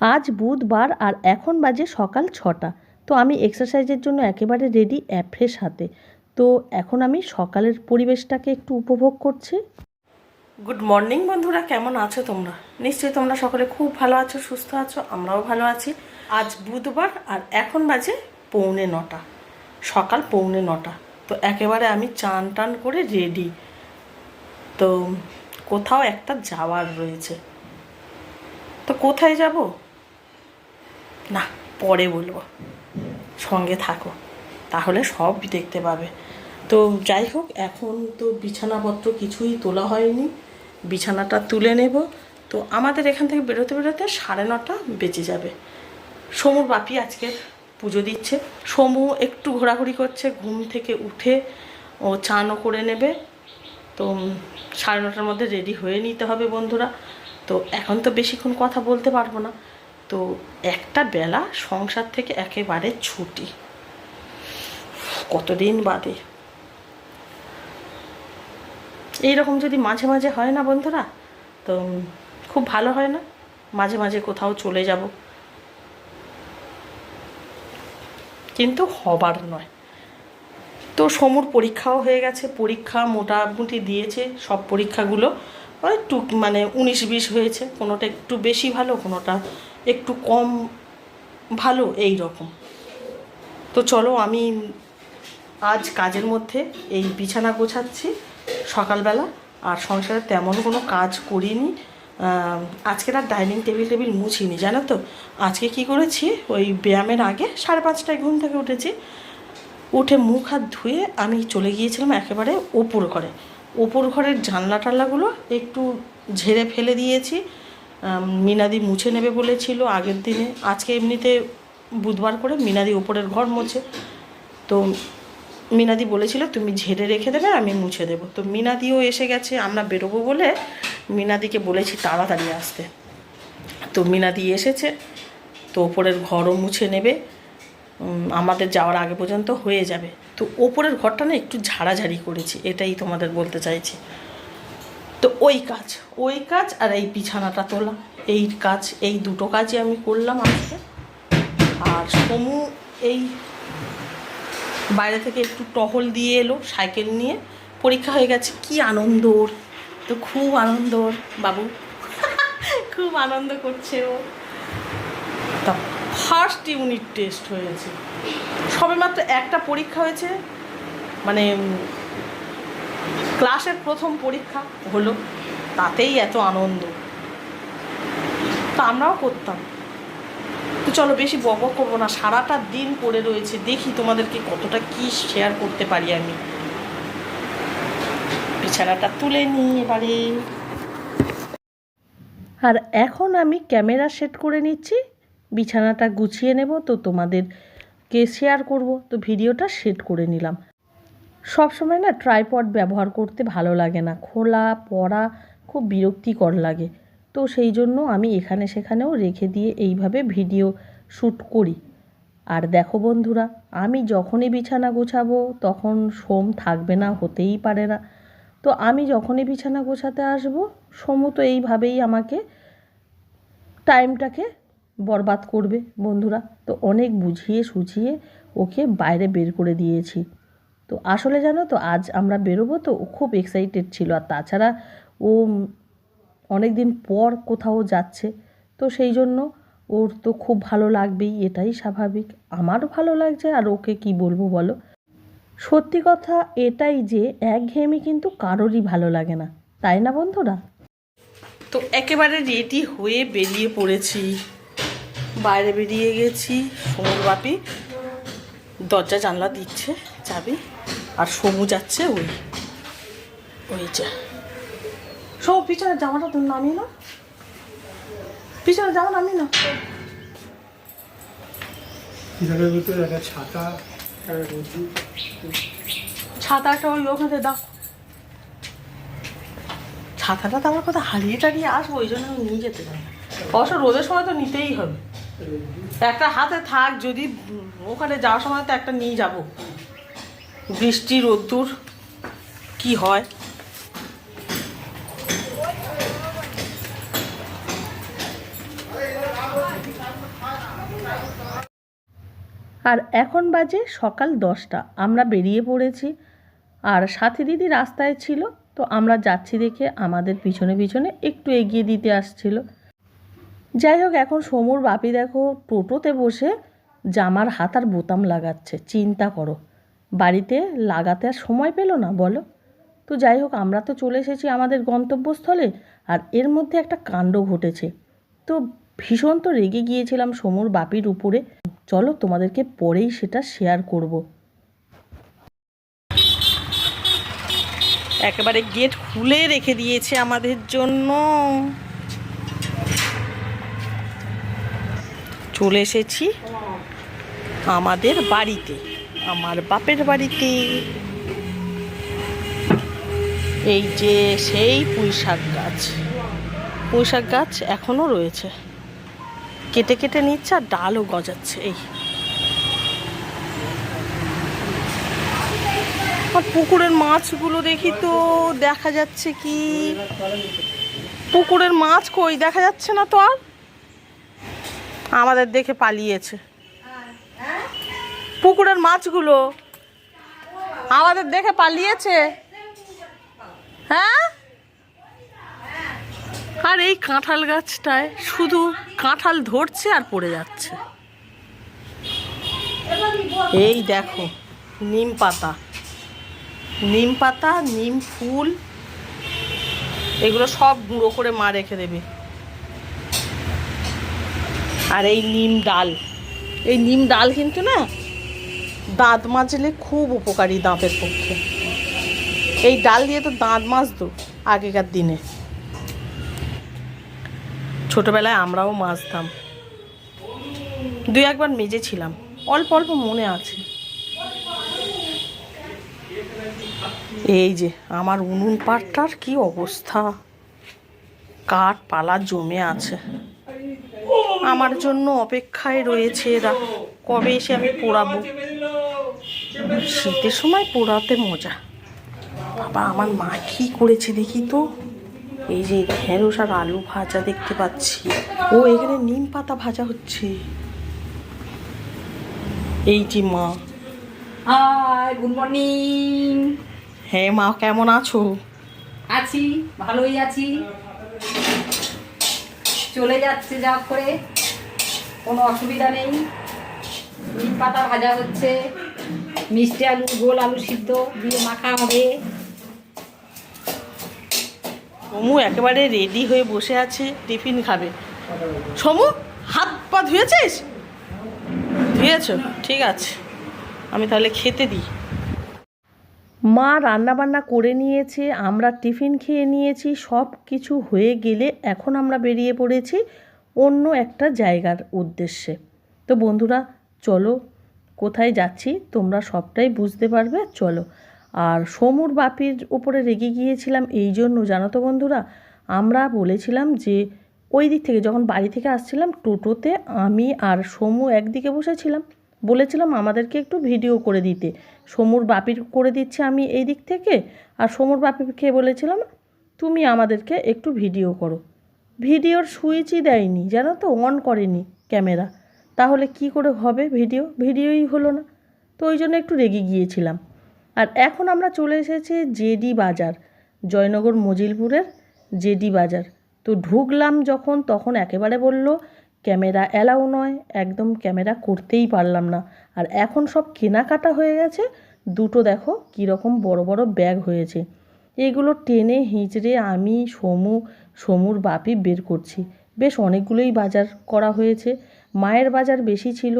আজ বুধবার আর এখন বাজে সকাল 6টা। তো আমি এক্সারসাইজের জন্য একেবারে রেডি ফ্রেশ হাতে। তো এখন আমি সকালের পরিবেশটাকে একটু উপভোগ করছি। গুড মর্নিং বন্ধুরা, কেমন আছো তোমরা? নিশ্চয়ই তোমরা সকলে খুব ভালো আছো, সুস্থ আছো, আমরাও ভালো আছি। আজ বুধবার আর এখন বাজে 8:45, সকাল 8:45। তো একেবারে আমি চান টান করে রেডি। তো কোথাও একটা যাওয়ার রয়েছে। তো কোথায় যাব না, পরে বলবো, সঙ্গে থাকো, তাহলে সব দেখতে পাবে। তো যাই হোক, এখন তো বিছানাপত্র কিছুই তোলা হয়নি, বিছানাটা তুলে নেব। তো আমাদের এখান থেকে বেরোতে বেরোতে 9:30 বেজে যাবে। সমুর বাপি আজকে পুজো দিচ্ছে। সমু একটু ঘোরাঘুরি করছে, ঘুম থেকে উঠে ও চানও করে নেবে। তো 9:30 মধ্যে রেডি হয়ে নিতে হবে বন্ধুরা। তো এখন তো বেশিক্ষণ কথা বলতে পারবো না। তো একটা বেলা সংসার থেকে একেবারে ছুটি, কতদিন বাদে। এইরকম যদি মাঝে মাঝে হয় না বন্ধুরা, তো খুব ভালো হয় না? মাঝে মাঝে কোথাও চলে যাব, কিন্তু হবার নয়। তো সমুর পরীক্ষাও হয়ে গেছে, পরীক্ষা মোটামুটি দিয়েছে সব পরীক্ষাগুলো। একটু মানে 19-20 হয়েছে, কোনোটা একটু বেশি ভালো, কোনোটা একটু কম ভালো, এই রকম। তো চলো, আমি আজ কাজের মধ্যে এই বিছানা গোছাচ্ছি সকালবেলা। আর সংসারে তেমন কোনো কাজ করিনি আজকে। আর ডাইনিং টেবিল মুছিনি, জানো তো। আজকে কি করেছি, ওই ব্যায়ামের আগে 5:30টায় ঘুম থেকে উঠেছি। উঠে মুখ হাত ধুয়ে আমি চলে গিয়েছিলাম একেবারে ওপর ঘরে। ওপর ঘরের জানলা টাল্লাগুলো একটু ঝেড়ে ফেলে দিয়েছি। মিনাদি মুছে নেবে বলেছিল আগের দিনে। আজকে এমনিতে বুধবার করে মিনাদি ওপরের ঘর মোছে। তো মিনাদি বলেছিল তুমি ঝেড়ে রেখে দেবে, আমি মুছে দেবো। তো মিনাদিও এসে গেছে, আমরা বেরোবো বলে মিনাদিকে বলেছি তাড়াতাড়ি আসতে। তো মিনাদি এসেছে, তো ওপরের ঘরও মুছে নেবে, আমাদের যাওয়ার আগে পর্যন্ত হয়ে যাবে। তো ওপরের ঘরটা না একটু ঝাড়াঝাড়ি করেছি, এটাই তোমাদের বলতে চাইছি। তো ওই কাজ আর এই বিছানাটা তোলা, এই দুটো কাজই আমি করলাম আজকে। আর সমু এই বাইরে থেকে একটু টহল দিয়ে এলো সাইকেল নিয়ে। পরীক্ষা হয়ে গেছে, কি আনন্দ ওর! তো খুব আনন্দ ওর বাবু, খুব আনন্দ করছে ও। তা ফার্স্ট ইউনিট টেস্ট হয়েছে, সবেমাত্র একটা পরীক্ষা হয়েছে, মানে ক্লাসের প্রথম পরীক্ষা হলো, তাতেই এত আনন্দ। তা আমরাও করতাম। তো চলো, বেশি বক করবো না, সারাটা দিন পড়ে রয়েছে, দেখি তোমাদেরকে কতটা কি শেয়ার করতে পারি আমি। বিছানাটা তুলে নিই এবারে। আর এখন আমি ক্যামেরা সেট করে নিচ্ছি, বিছানাটা গুছিয়ে নেব, তো তোমাদেরকে শেয়ার করব। তো ভিডিওটা সেট করে নিলাম। সব সময় না ট্রাইপড ব্যবহার করতে ভালো লাগে না, খোলা পড়া খুব বিরক্তিকর লাগে। তো সেই জন্য আমি এখানে সেখানেও রেখে দিয়ে এইভাবে ভিডিও শ্যুট করি। আর দেখো বন্ধুরা, আমি যখনই বিছানা গোছাবো তখন সোম থাকবে না, হতেই পারে না। তো আমি যখনই বিছানা গোছাতে আসবো, সোমু তো এইভাবেই আমাকে টাইমটাকে বরবাদ করবে বন্ধুরা। তো অনেক বুঝিয়ে সুঝিয়ে ওকে বাইরে বের করে দিয়েছি। তো আসলে জানো তো, আজ আমরা বেরোবো, তো ও খুব এক্সাইটেড ছিল। আর তাছাড়া ও অনেক দিন পর কোথাও যাচ্ছে, তো সেই জন্য ওর তো খুব ভালো লাগবেই, এটাই স্বাভাবিক। আমারও ভালো লাগছে, আর ওকে কি বলবো বলো। সত্যি কথা এটাই যে একঘেয়েমি কিন্তু কারোরই ভালো লাগে না, তাই না বন্ধুরা? তো একেবারে রেডি হয়ে বেরিয়ে পড়েছি, বাইরে বেরিয়ে গেছি। সমুর বাপি দরজা জানলা দিচ্ছে চাবি, আর সমু যাচ্ছে ওই যা। সব পিছনে জামাটা তো নামিয়ে না, পিছনে জামা নামিয়ে না। ছাতাটা ওই ওখানে দাও, ছাতাটা তো আমার কোথাও হারিয়ে টারিয়ে আসবো, ওই জন্য আমি নিয়ে যেতে পারি না। অবশ্য রোদের সময় তো নিতেই হবে, একটা হাতে থাক, যদি ওখানে যাওয়ার সময় তো একটা নিয়ে যাব। বৃষ্টি রোদ্দুর কি হয়। আর এখন বাজে সকাল 10টা, আমরা বেরিয়ে পড়েছি। আর সাথী দিদি রাস্তায় ছিল, তো আমরা যাচ্ছি দেখে আমাদের পিছনে পিছনে একটু এগিয়ে দিতে আসছিল। যাই হোক, এখন সমুর বাপি দেখো টোটোতে বসে জামার হাতার বোতাম লাগাচ্ছে। চিন্তা করো, বাড়িতে লাগাতে আর সময় পেল না বলো। তো যাই হোক, আমরা তো চলে এসেছি আমাদের গন্তব্যস্থলে। আর এর মধ্যে একটা কাণ্ড ঘটেছে, তো ভীষণ তো রেগে গিয়েছিলাম সমুর বাপির উপরে। চলো তোমাদেরকে পরেই সেটা শেয়ার করব। একেবারে গেট খুলে রেখে দিয়েছে আমাদের জন্য। চলে এসেছি আমাদের বাড়িতে, আমার বাপের বাড়িতে। এই যে সেই পুঁইশাক গাছ, পুঁইশাক গাছ এখনো রয়েছে, কেটে কেটে নিচ্ছে আর ডালও গজাচ্ছে। এই আর পুকুরের মাছগুলো দেখি তো, দেখা যাচ্ছে কি পুকুরের মাছ কই, দেখা যাচ্ছে না তো। আর আমাদের দেখে পালিয়েছে পুকুরের মাছগুলো, আমাদের দেখে পালিয়েছে। হ্যাঁ, আর এই কাঁঠাল গাছটায় শুধু কাঁঠাল ধরছে আর পড়ে যাচ্ছে। এই দেখো নিম পাতা, নিম পাতা, নিম ফুল, এগুলো সব গুঁড়ো করে মা রেখে দেবে। আর এই নিম ডাল, এই নিম ডাল কিন্তু না দাঁত মাজলে খুব উপকারী দাঁতের পক্ষে। এই ডাল দিয়ে তো দাঁত মাজতো আগেকার দিনে, ছোটবেলায় আমরাও মাজতাম, 2-1বার মেজেছিলাম, অল্প অল্প মনে আছে। এই যে আমার উনুন পাটটার কি অবস্থা, কাঠ পালা জমে আছে। আমার জন্য অপেক্ষায় রয়েছে এরা, কবে এসে আমি পোড়াবো। শীতের সময় পোড়াতে মজা। বাবা, আমার মা কি করেছে দেখি তো। এই যে ঢেঁড়স আর আলু ভাজা দেখতে পাচ্ছি। ও, এখানে নিম পাতা ভাজা হচ্ছে। এই যে মা। Hi, good morning. হ্যাঁ মা, কেমন আছো? আছি, ভালোই আছি। চলে যাচ্ছে যা করে, কোনো অসুবিধা নেই। নিম পাতা ভাজা হচ্ছে, মিষ্টি আলু, গোল আলু সিদ্ধ দিয়ে মাখা হবে। সমু একেবারে রেডি হয়ে বসে আছে, টিফিন খাবে। সমু, হাত পা ধুয়েছিস? ধুয়েছ, ঠিক আছে, আমি তাহলে খেতে দিই। মা রান্নাবান্না করে নিয়েছে, আমরা টিফিন খেয়ে নিয়েছি, সব কিছু হয়ে গেলে এখন আমরা বেরিয়ে পড়েছি অন্য একটা জায়গার উদ্দেশ্যে। তো বন্ধুরা চলো, কোথায় যাচ্ছি তোমরা সবটাই বুঝতে পারবে, চলো। আর সমুর বাপির উপরে রেগে গিয়েছিলাম এই জন্য, জানো তো বন্ধুরা, আমরা বলেছিলাম যে ওই দিক থেকে যখন বাড়ি থেকে আসছিলাম টোটোতে আমি আর সমু একদিকে বসেছিলাম, বলেছিলাম আমাদেরকে একটু ভিডিও করে দিতে। সমুর বাপির করে দিচ্ছে আমি এই দিক থেকে, আর সমুর বাপিকে বলেছিলাম তুমি আমাদেরকে একটু ভিডিও করো। ভিডিওর সুইচই দেয়নি, জানো তো, অন করেনি ক্যামেরা। তাহলে কি করে হবে ভিডিওই হলো না। তো ওই জন্য একটু রেগে গিয়েছিলাম। আর এখন আমরা চলে এসেছি জেডি বাজার, জয়নগর মজিলপুরের জেডি বাজার। তো ঢুকলাম যখন, তখন একেবারে বলল ক্যামেরা অ্যালাউ নয়, একদম ক্যামেরা করতেই পারলাম না। আর এখন সব কেনাকাটা হয়ে গেছে। দুটো দেখো কীরকম বড় বড় ব্যাগ হয়েছে, এগুলো টেনে হিঁচড়ে আমি সমুর বাপি বের করছি। বেশ অনেকগুলোই বাজার করা হয়েছে। মায়ের বাজার বেশি ছিল,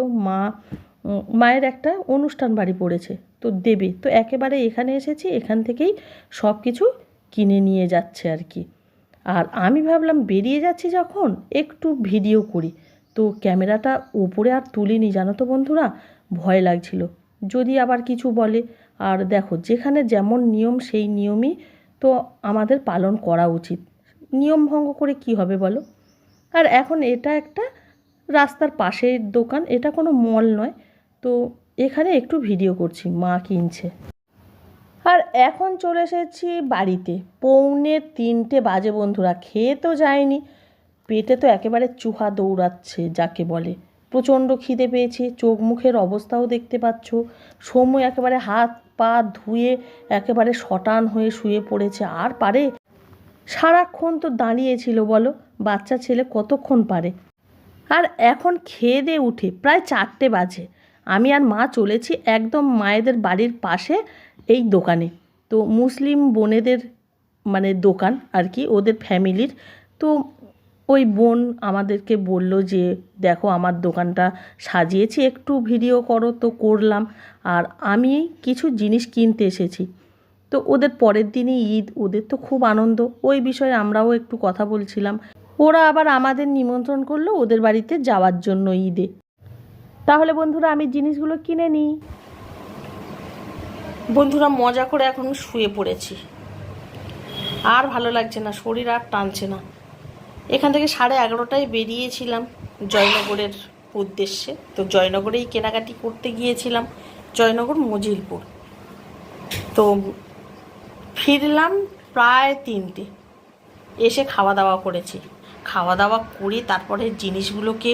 মায়ের একটা অনুষ্ঠান বাড়ি পড়েছে, তো দেবে, তো একেবারে এখানে এসেছি, এখান থেকেই সব কিছু কিনে নিয়ে যাচ্ছে আর কি। আর আমি ভাবলাম বেরিয়ে যাচ্ছি যখন একটু ভিডিও করি, তো ক্যামেরাটা ওপরে আর তুলিনি, জানো তো বন্ধুরা, ভয় লাগছিল যদি আবার কিছু বলে। আর দেখো যেখানে যেমন নিয়ম সেই নিয়মই তো আমাদের পালন করা উচিত, নিয়ম ভঙ্গ করে কি হবে বলো। আর এখন এটা একটা রাস্তার পাশের দোকান, এটা কোনো মল নয়, তো এখানে একটু ভিডিও করছি, মা কিনছে। আর এখন চলে এসেছি বাড়িতে, 2:45 বাজে বন্ধুরা। খেয়ে তো যায়নি, পেটে তো একেবারে চুহা দৌড়াচ্ছে যাকে বলে। প্রচণ্ড খিদে পেয়েছে, চোখ মুখের অবস্থাও দেখতে পাচ্ছ। সময় একেবারে হাত পা ধুয়ে একেবারে শটান হয়ে শুয়ে পড়েছে। আর পারে? সারাক্ষণ তো দাঁড়িয়েছিল বলো, বাচ্চা ছেলে কতক্ষণ পারে। আর এখন খেয়ে দিয়ে উঠে প্রায় 4টে বাজে। আমি আর মা চলেছি একদম মায়েদের বাড়ির পাশে এই দোকানে। তো মুসলিম বোনেদের মানে দোকান আর কি, ওদের ফ্যামিলির। তো ওই বোন আমাদেরকে বলল যে দেখো আমার দোকানটা সাজিয়েছি, একটু ভিডিও করো। তো করলাম। আর আমি কিছু জিনিস কিনতে এসেছি। তো ওদের পরের দিনই ঈদ, ওদের তো খুব আনন্দ, ওই বিষয়ে আমরাও একটু কথা বলছিলাম। ওরা আবার আমাদের নিমন্ত্রণ করলো ওদের বাড়িতে যাওয়ার জন্য ঈদে। তাহলে বন্ধুরা আমি জিনিসগুলো কিনে নিই। বন্ধুরা মজা করে এখন শুয়ে পড়েছি, আর ভালো লাগছে না, শরীর আর টানছে না। এখান থেকে 11:30টায় বেরিয়েছিলাম জয়নগরের উদ্দেশ্যে। তো জয়নগরেই কেনাকাটি করতে গিয়েছিলাম, জয়নগর মজিলপুর। তো ফিরলাম প্রায় 3টে। এসে খাওয়া দাওয়া করেছি। খাওয়া দাওয়া করে তারপরে জিনিসগুলোকে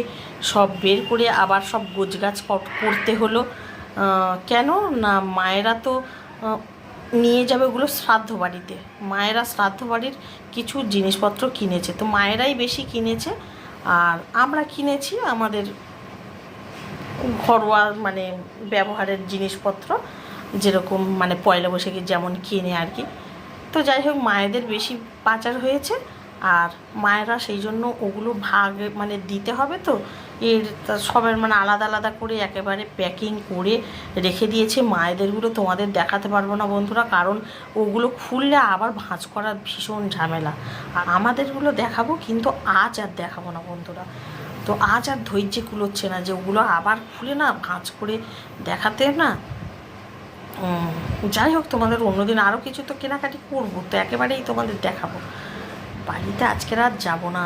সব বের করে আবার সব গোছগাছ করতে হলো। কেন না, মায়েরা তো নিয়ে যাবে ওগুলো শ্রাদ্ধ বাড়িতে। মায়েরা শ্রাদ্ধ বাড়ির কিছু জিনিসপত্র কিনেছে, তো মায়েরাই বেশি কিনেছে। আর আমরা কিনেছি আমাদের ঘরোয়া মানে ব্যবহারের জিনিসপত্র, যেরকম মানে পয়লা বৈশাখে যেমন কিনে আর কি। তো যাই হোক, মায়েদের বেশি পাচার হয়েছে। আর মায়েরা সেই জন্য ওগুলো ভাগ মানে দিতে হবে, তো সবার মানে আলাদা আলাদা করে একেবারে প্যাকিং করে রেখে দিয়েছে। মায়েদেরগুলো তোমাদের দেখাতে পারবো না বন্ধুরা, কারণ ওগুলো খুললে আবার ভাঁজ করার ভীষণ ঝামেলা। আর আমাদেরগুলো দেখাবো, কিন্তু আজ আর দেখাবো না বন্ধুরা। তো আজ আর ধৈর্য কুলোচ্ছে না যে ওগুলো আবার খুলে না ভাঁজ করে দেখাতে না। যাই হোক, তোমাদের অন্যদিন আরও কিছু তো কেনাকাটি করবো, তো একেবারেই তোমাদের দেখাবো। বাড়িতে আজকে রাত যাবো না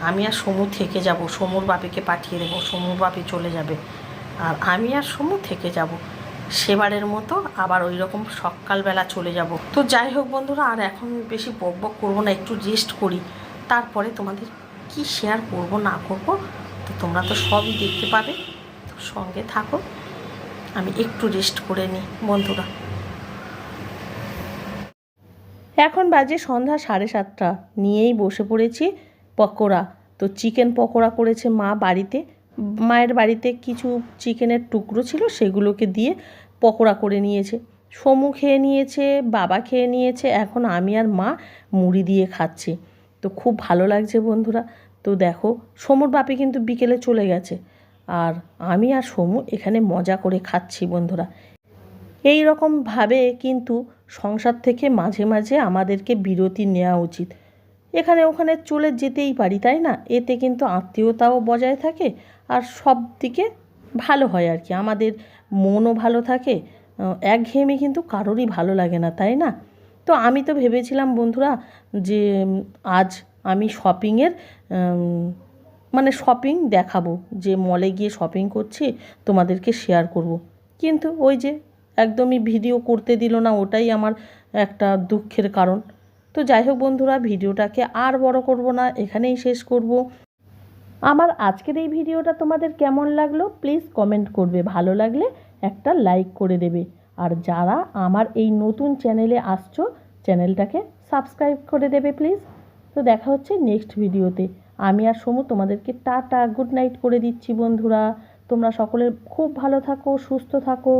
আমি আর সমু থেকে যাব। সমুর বাপিকে পাঠিয়ে দেবো, সমুর বাপি চলে যাবে, আর আমি আর সমু থেকে যাব। সেবারের মতো আবার ওই রকম সকালবেলা চলে যাব। তো যাই হোক বন্ধুরা, আর এখন বেশি বক বক করবো না, একটু রেস্ট করি। তারপরে তোমাদের কি শেয়ার করব না করব তো তোমরা তো সবই দেখতে পাবে। তো সঙ্গে থাকো, আমি একটু রেস্ট করে নিই বন্ধুরা। এখন বাজে সন্ধ্যা 7:30, নিয়েই বসে পড়েছি পকোড়া। তো চিকেন পকোড়া করেছে মা বাড়িতে। মায়ের বাড়িতে কিছু চিকেনের টুকরো ছিল, সেগুলোকে দিয়ে পকোড়া করে নিয়েছে। সমু খেয়ে নিয়েছে, বাবা খেয়ে নিয়েছে, এখন আমি আর মা মুড়ি দিয়ে খাচ্ছি। তো খুব ভালো লাগছে বন্ধুরা। তো দেখো, সমুর বাপি কিন্তু বিকেলে চলে গেছে, আর আমি আর সমু এখানে মজা করে খাচ্ছি বন্ধুরা। এই রকমভাবে কিন্তু সংসার থেকে মাঝে মাঝে আমাদেরকে বিরতি নেওয়া উচিত। এখানে ওখানে চলে যেতেই পারি, তাই না? এতে কিন্তু আত্মীয়তাও বজায় থাকে, আর সব দিকে ভালো হয় আর কি, আমাদের মনও ভালো থাকে। একঘেয়েমি কিন্তু কারোরই ভালো লাগে না, তাই না? তো আমি তো ভেবেছিলাম বন্ধুরা যে আজ আমি শপিংয়ের মানে শপিং দেখাবো, যে মলে গিয়ে শপিং করছি, তোমাদেরকে শেয়ার করব। কিন্তু ওই যে একদমই ভিডিও করতে দিল না, ওটাই আমার একটা দুঃখের কারণ। তো যাই হোক বন্ধুরা, ভিডিওটাকে আর বড় করব না, এখানেই শেষ করব। আমার আজকের এই ভিডিওটা তোমাদের কেমন লাগলো প্লিজ কমেন্ট করবে, ভালো লাগলে একটা লাইক করে দেবে। আর যারা আমার এই নতুন চ্যানেলে আসছো, চ্যানেলটাকে সাবস্ক্রাইব করে দেবে প্লিজ। তো দেখা হচ্ছে নেক্সট ভিডিওতে। আমি আর সমু তোমাদেরকে টাটা গুড নাইট করে দিচ্ছি বন্ধুরা। তোমরা সকলে খুব ভালো থাকো, সুস্থ থাকো।